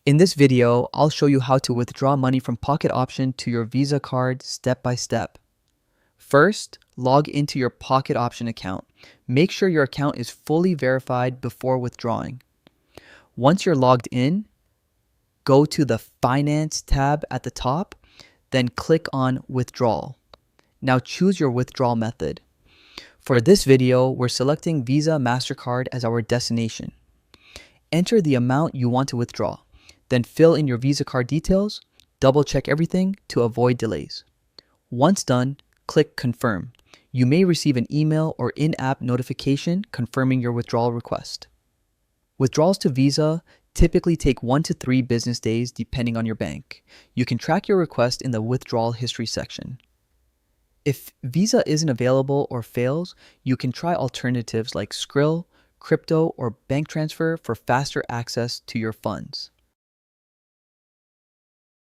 In this video, I'll show you how to withdraw money from Pocket Option to your Visa card step by step. First, log into your Pocket Option account. Make sure your account is fully verified before withdrawing. Once you're logged in, go to the Finance tab at the top, then click on Withdrawal. Now choose your withdrawal method. For this video, we're selecting Visa MasterCard as our destination. Enter the amount you want to withdraw. Then fill in your Visa card details, double check everything to avoid delays. Once done, click Confirm. You may receive an email or in-app notification confirming your withdrawal request. Withdrawals to Visa typically take 1 to 3 business days depending on your bank. You can track your request in the Withdrawal History section. If Visa isn't available or fails, you can try alternatives like Skrill, crypto, or bank transfer for faster access to your funds.